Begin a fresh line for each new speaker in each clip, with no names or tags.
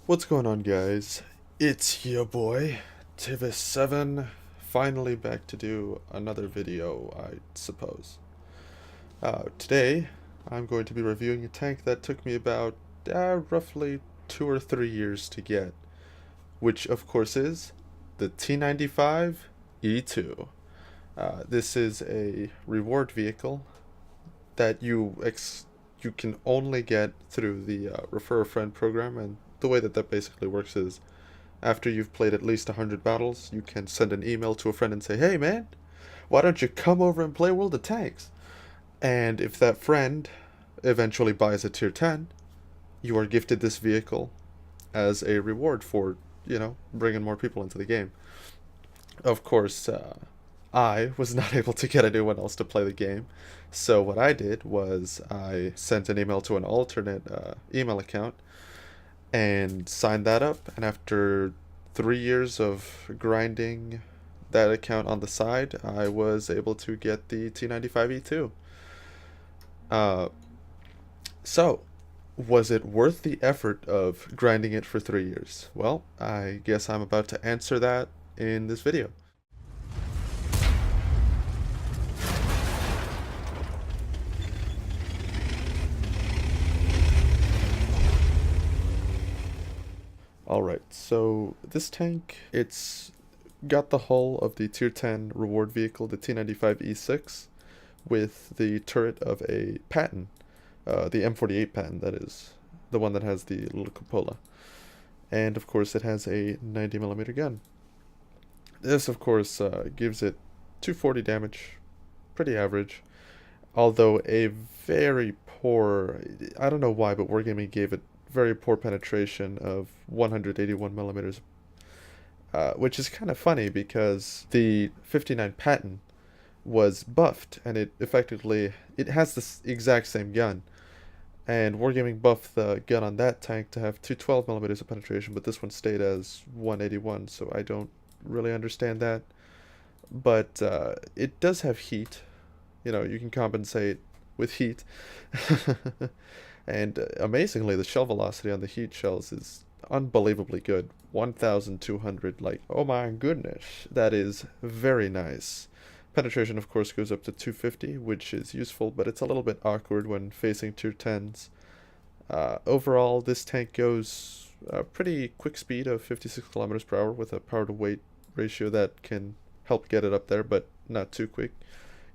What's going on, guys? It's your boy, Tivis7, finally back to do another video, I suppose. Today, I'm going to be reviewing a tank that took me about roughly 2 or 3 years to get, which of course is the T95E2. This is a reward vehicle that you can only get through the Refer a Friend program, and the way that basically works is after you've played at least 100 battles, you can send an email to a friend and say, "Hey man, why don't you come over and play World of Tanks?" And if that friend eventually buys a tier 10, you are gifted this vehicle as a reward for, bringing more people into the game. Of course, I was not able to get anyone else to play the game, so what I did was I sent an email to an alternate email account and signed that up, and after 3 years of grinding that account on the side, I was able to get the T95E2. So, was it worth the effort of grinding it for 3 years? Well, I guess I'm about to answer that in this video. Alright, so this tank, it's got the hull of the tier 10 reward vehicle, the T95E6, with the turret of a Patton, the M48 Patton, that is, the one that has the little cupola. And of course it has a 90mm gun. This of course gives it 240 damage, pretty average, although a very poor, I don't know why, but Wargaming gave it very poor penetration of 181mm, which is kind of funny because the 59 Patton was buffed, and it has this exact same gun, and Wargaming buffed the gun on that tank to have 212mm of penetration, but this one stayed as 181, so I don't really understand that. But it does have heat, you can compensate with heat. And amazingly, the shell velocity on the heat shells is unbelievably good. 1,200, like, oh my goodness. That is very nice. Penetration, of course, goes up to 250, which is useful, but it's a little bit awkward when facing tier 10s. Overall, this tank goes a pretty quick speed of 56 kilometers per hour with a power-to-weight ratio that can help get it up there, but not too quick.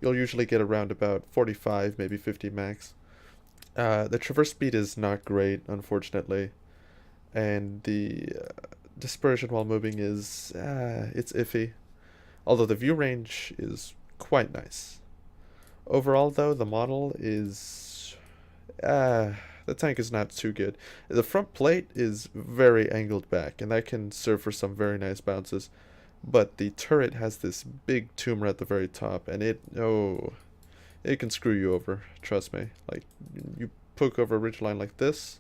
You'll usually get around about 45, maybe 50 max. The traverse speed is not great, unfortunately, and the dispersion while moving is, it's iffy, although the view range is quite nice. Overall, though, the model is, the tank is not too good. The front plate is very angled back, and that can serve for some very nice bounces, but the turret has this big tumor at the very top, and it can screw you over, trust me. Like, you poke over a ridgeline like this,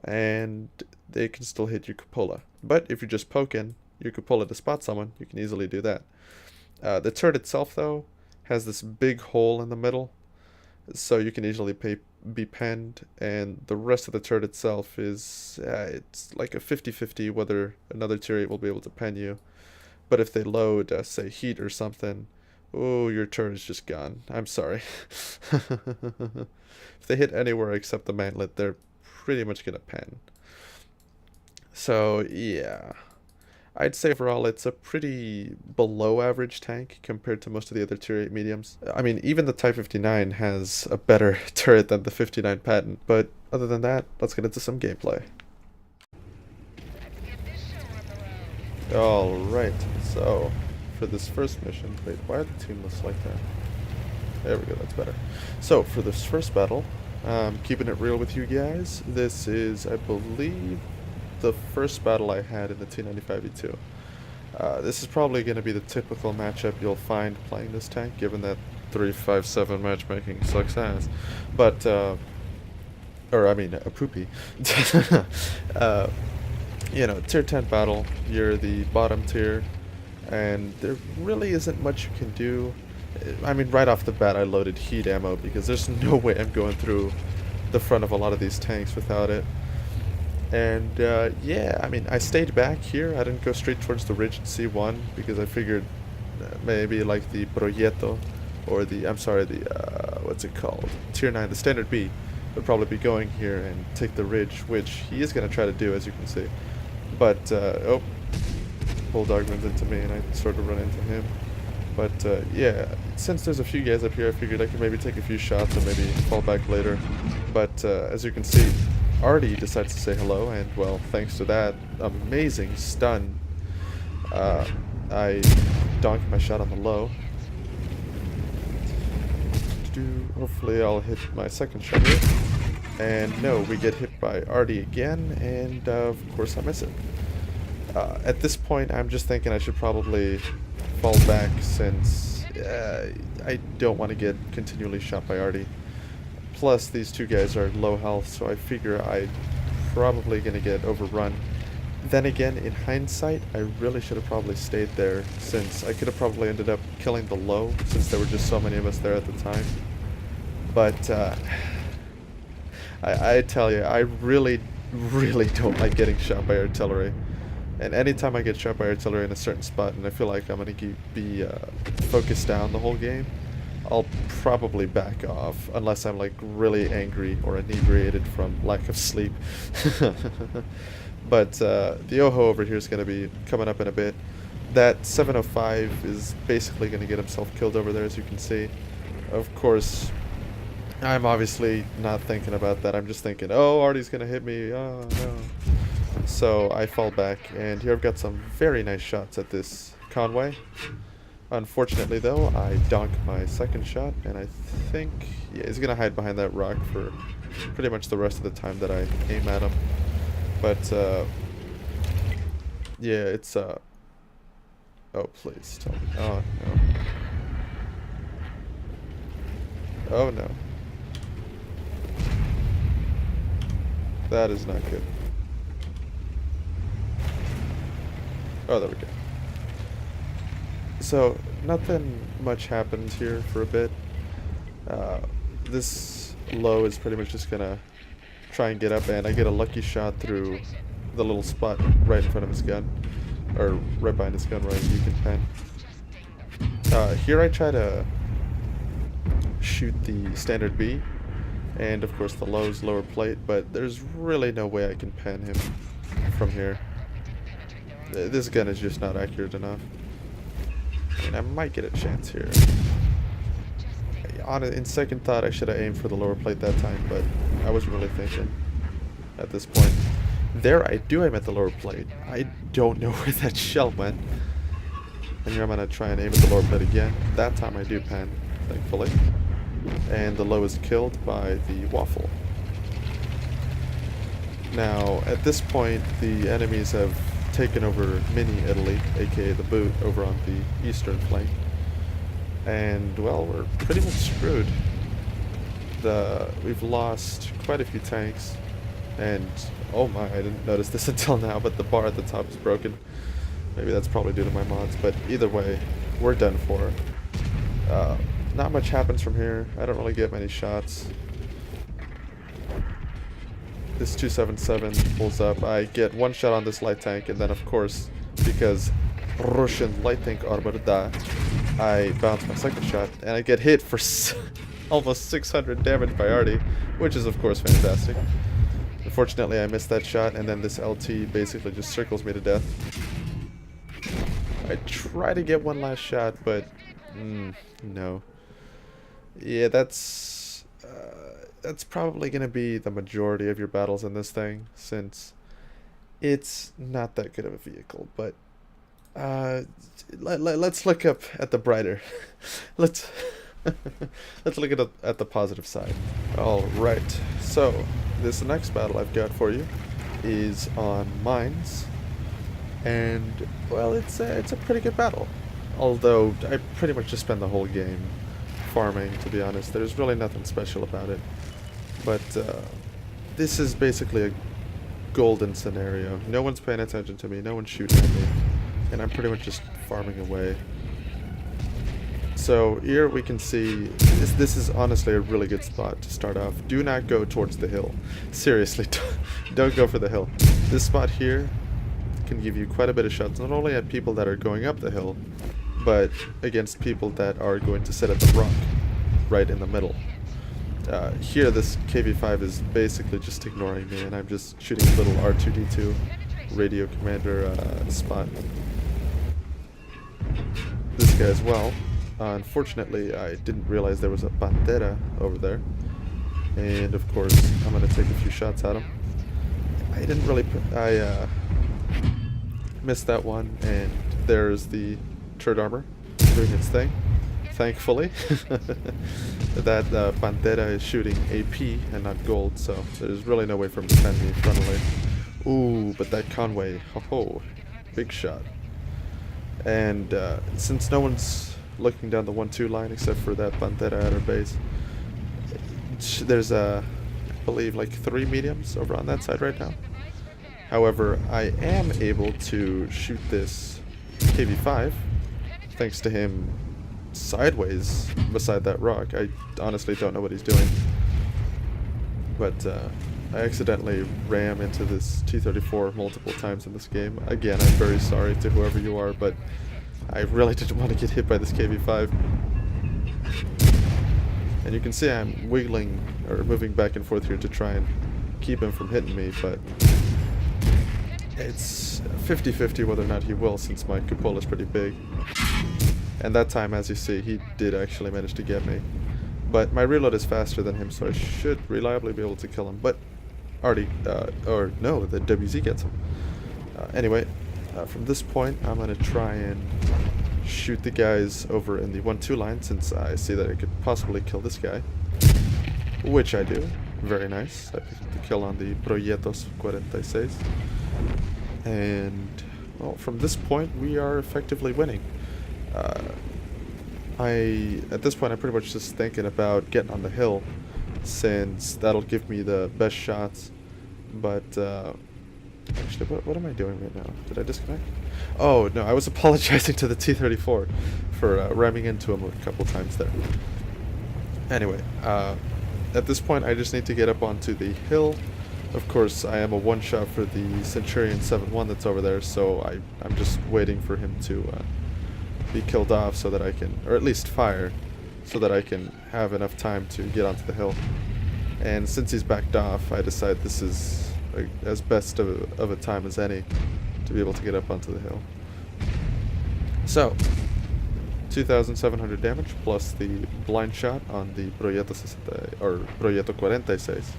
and they can still hit your cupola. But if you're just poking your cupola to spot someone, you can easily do that. The turret itself, though, has this big hole in the middle, so you can easily be penned, and the rest of the turret itself is, it's like a 50-50 whether another tier 8 will be able to pen you. But if they load, say, heat or something, oh, your turn is just gone. I'm sorry. If they hit anywhere except the mantlet, they're pretty much gonna pen. So, yeah. I'd say overall it's a pretty below average tank compared to most of the other tier 8 mediums. I mean, even the Type 59 has a better turret than the 59 Patton, but other than that, let's get into some gameplay. Alright, so for this first mission, wait, why are the teamless like that? There we go, that's better. So, for this first battle, keeping it real with you guys, this is, I believe, the first battle I had in the T95E2. This is probably going to be the typical matchup you'll find playing this tank, given that 357 matchmaking sucks ass. But, a poopy. Tier 10 battle, you're the bottom tier, and there really isn't much you can do. I mean, right off the bat, I loaded heat ammo because there's no way I'm going through the front of a lot of these tanks without it. And yeah, I mean, I stayed back here. I didn't go straight towards the ridge in C1 because I figured maybe like the Proyecto or the, I'm sorry, the, what's it called? Tier 9, the Standard B would probably be going here and take the ridge, which he is going to try to do, as you can see. But, oh, Bulldog runs into me and I sort of run into him. But yeah, since there's a few guys up here, I figured I could maybe take a few shots and maybe fall back later. But as you can see, Artie decides to say hello, and well, thanks to that amazing stun, I donked my shot on the low. Hopefully I'll hit my second shot here. And no, we get hit by Artie again, and of course I miss it. At this point, I'm just thinking I should probably fall back since I don't want to get continually shot by Artie. Plus, these two guys are low health, so I figure I'm probably going to get overrun. Then again, in hindsight, I really should have probably stayed there, since I could have probably ended up killing the low, since there were just so many of us there at the time. But I tell you, I really don't like getting shot by artillery. And anytime I get shot by artillery in a certain spot and I feel like I'm going to be focused down the whole game, I'll probably back off, unless I'm like really angry or inebriated from lack of sleep. But the Oho over here is going to be coming up in a bit. That 705 is basically going to get himself killed over there, as you can see. Of course, I'm obviously not thinking about that. I'm just thinking, oh, Artie's going to hit me. Oh, no. So I fall back, and here I've got some very nice shots at this Conway. Unfortunately, though, I donk my second shot, and I think, yeah, he's going to hide behind that rock for pretty much the rest of the time that I aim at him. But, yeah, it's, oh, please tell me. Oh, no. Oh, no. That is not good. Oh, there we go. So, nothing much happens here for a bit. This low is pretty much just gonna try and get up, and I get a lucky shot through the little spot right in front of his gun. Or right behind his gun, right, you can pen. Here I try to shoot the Standard B, and of course the low's lower plate, but there's really no way I can pen him from here. This gun is just not accurate enough. I mean, I might get a chance here. In second thought, I should have aimed for the lower plate that time, but I wasn't really thinking at this point. There, I do aim at the lower plate. I don't know where that shell went. And here I'm going to try and aim at the lower plate again. That time I do pen, thankfully. And the low is killed by the waffle. Now, at this point, the enemies have taken over mini Italy, aka the boot, over on the eastern flank. And, well, we're pretty much screwed. We've lost quite a few tanks. And, oh my, I didn't notice this until now, but the bar at the top is broken. Maybe that's probably due to my mods, but either way, we're done for. Not much happens from here. I don't really get many shots. This 277 pulls up. I get one shot on this light tank, and then of course, because Russian light tank armor da, I bounce my second shot, and I get hit for almost 600 damage by Artie, which is of course fantastic. Unfortunately, I missed that shot, and then this LT basically just circles me to death. I try to get one last shot, but no. Yeah, that's probably going to be the majority of your battles in this thing, since it's not that good of a vehicle. But let's look up at the brighter. let's look at the positive side. All right. So this next battle I've got for you is on mines, and well, it's a pretty good battle. Although I pretty much just spend the whole game farming, to be honest. There's really nothing special about it. But this is basically a golden scenario. No one's paying attention to me, no one's shooting at me, and I'm pretty much just farming away. So here we can see, this is honestly a really good spot to start off. Do not go towards the hill. Seriously, don't go for the hill. This spot here can give you quite a bit of shots, not only at people that are going up the hill, but against people that are going to sit at the rock right in the middle. Here this KV-5 is basically just ignoring me, and I'm just shooting a little R2-D2 radio commander spot. This guy as well. Unfortunately, I didn't realize there was a Pantera over there, and of course I'm going to take a few shots at him. I didn't really I missed that one, and there's the turret armor doing its thing. Thankfully, that Pantera is shooting AP and not gold, so there's really no way for him to pen me frontally. Ooh, but that Conway, ho, big shot. And since no one's looking down the 1-2 line except for that Pantera at our base, there's I believe like 3 mediums over on that side right now. However, I am able to shoot this KV-5 thanks to him sideways beside that rock. I honestly don't know what he's doing, but I accidentally ram into this T-34 multiple times in this game. Again, I'm very sorry to whoever you are, but I really didn't want to get hit by this KV-5. And you can see I'm wiggling or moving back and forth here to try and keep him from hitting me, but it's 50-50 whether or not he will, since my cupola is pretty big. And that time, as you see, he did actually manage to get me. But my reload is faster than him, so I should reliably be able to kill him. But already, or no, the WZ gets him. Anyway, from this point, I'm going to try and shoot the guys over in the 1-2 line, since I see that I could possibly kill this guy. Which I do. Very nice. I picked the kill on the Proyectos 46. And, well, from this point, we are effectively winning. At this point, I'm pretty much just thinking about getting on the hill, since that'll give me the best shots. But, actually, what am I doing right now? Did I disconnect? Oh, no, I was apologizing to the T-34 for ramming into him a couple times there. Anyway, at this point, I just need to get up onto the hill. Of course, I am a one-shot for the Centurion 7-1 that's over there, so I'm just waiting for him to be killed off so that I can, or at least fire, so that I can have enough time to get onto the hill. And since he's backed off, I decide this is as best of a time as any to be able to get up onto the hill. So, 2,700 damage plus the blind shot on the Proyecto 46.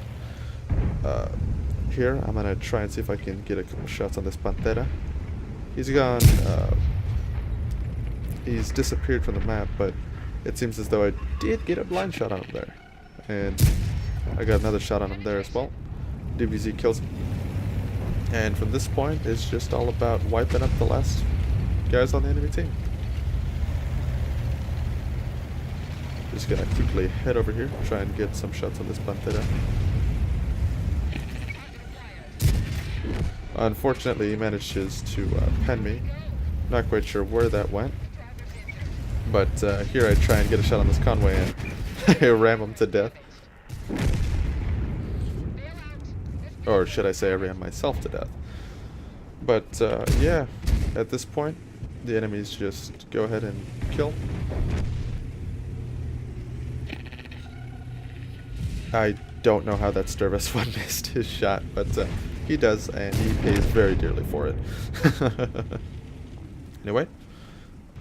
Here, I'm gonna try and see if I can get a couple shots on this Pantera. He's gone, he's disappeared from the map, but it seems as though I did get a blind shot on him there. And I got another shot on him there as well. DBZ kills him. And from this point, it's just all about wiping up the last guys on the enemy team. Just gonna quickly head over here, try and get some shots on this Pantera. Unfortunately, he manages to pen me. Not quite sure where that went. But here I try and get a shot on this Conway, and I ram him to death. Or should I say I ram myself to death. But yeah, at this point, the enemies just go ahead and kill. I don't know how that Sturvis one missed his shot, but he does, and he pays very dearly for it. Anyway.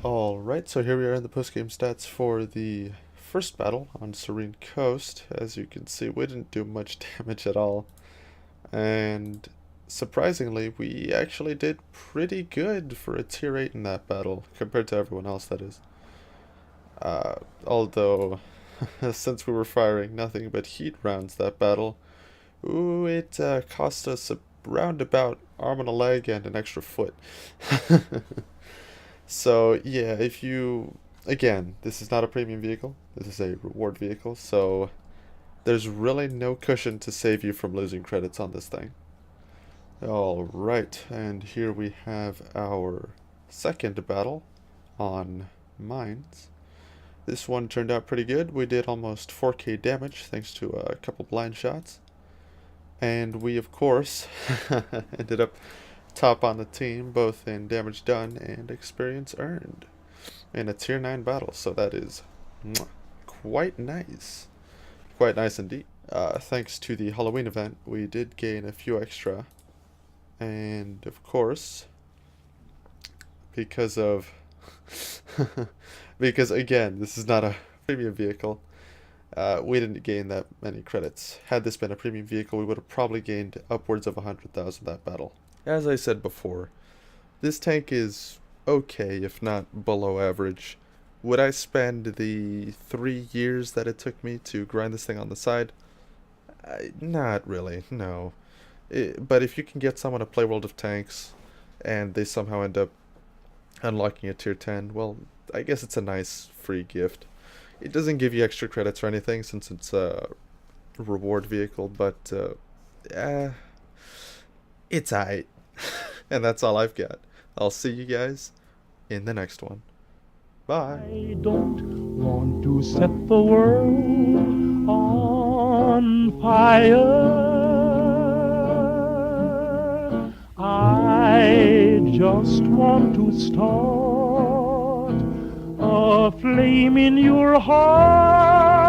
Alright, so here we are in the post-game stats for the first battle on Serene Coast. As you can see, we didn't do much damage at all. And surprisingly, we actually did pretty good for a tier 8 in that battle, compared to everyone else, that is. Although, since we were firing nothing but heat rounds that battle, ooh, it cost us a roundabout arm and a leg and an extra foot. So, yeah, if you... Again, this is not a premium vehicle. This is a reward vehicle, so there's really no cushion to save you from losing credits on this thing. Alright, and here we have our second battle on mines. This one turned out pretty good. We did almost 4k damage thanks to a couple blind shots. And we, of course, ended up top on the team, both in damage done and experience earned in a tier 9 battle. So that is quite nice. Quite nice indeed. Thanks to the Halloween event, we did gain a few extra. And, of course, because of... because, again, this is not a premium vehicle, we didn't gain that many credits. Had this been a premium vehicle, we would have probably gained upwards of 100,000 that battle. As I said before, this tank is okay, if not below average. Would I spend the 3 years that it took me to grind this thing on the side? Not really, no. But if you can get someone to play World of Tanks, and they somehow end up unlocking a tier 10, well, I guess it's a nice free gift. It doesn't give you extra credits or anything since it's a reward vehicle, but it's aight. And that's all I've got. I'll see you guys in the next one. Bye.
I don't want to set the world on fire. I just want to start a flame in your heart.